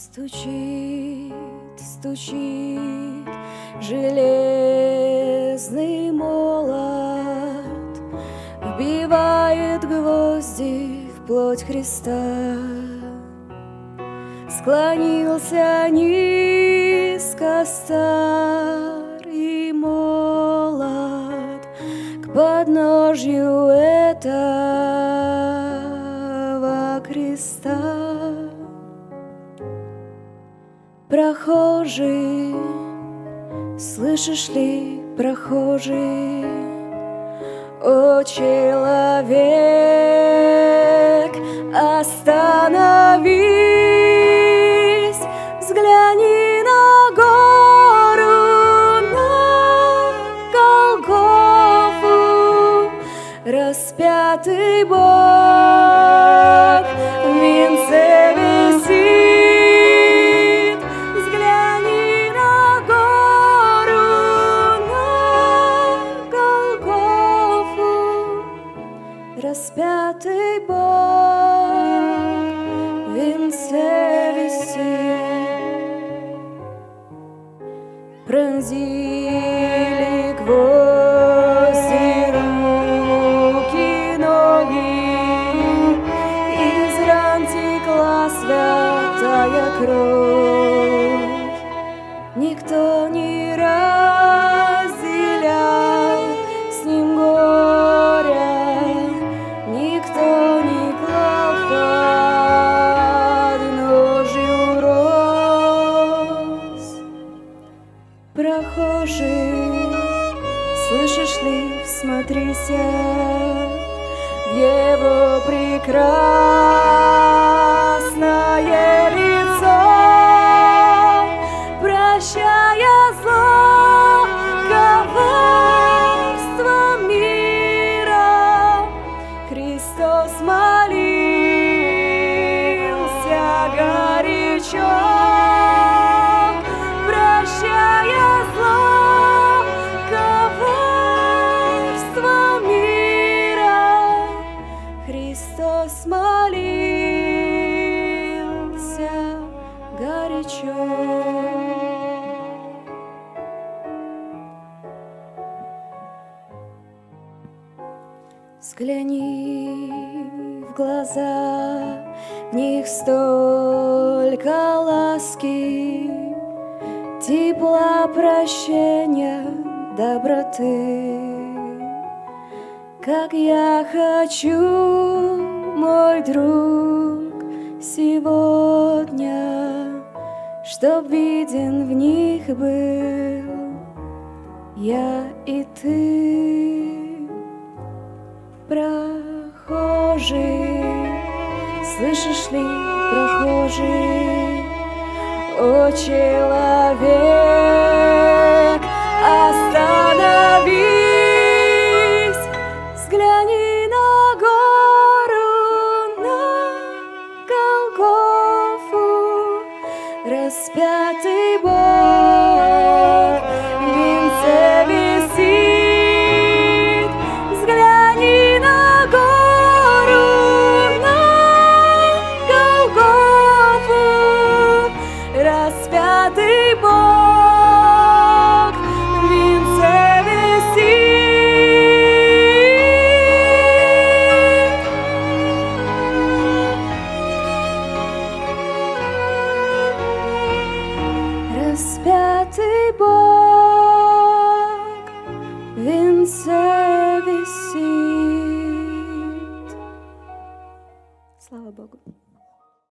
Стучит, стучит железный молот, вбивает гвозди в плоть Христа. Склонился низко старый молот к подножью этого креста. Прохожий, слышишь ли, прохожий, о человек, остановись, взгляни на гору, на Голгофу, распятый Бог в венце висит. Распятый Бог в венце висит. Пронзили гвозди руки, ноги, из ран текла святая кровь. Никто не разделял с ним горя, никто не клал подножью роз. Прохожий, слышишь ли, всмотрися в его прекрасное лицо, прощая зло, коварство мира. Христос молился горячо, прощая зло, коварство мира. Христос молился горячо. Взгляни в глаза, в них столько ласки, тепла, прощения, доброты. Как я хочу, мой друг, сегодня, чтоб виден в них был я и ты. Прохожий, слышишь ли, прохожий, о человек, остановись, взгляни на гору, на Голгофу, распятый Бог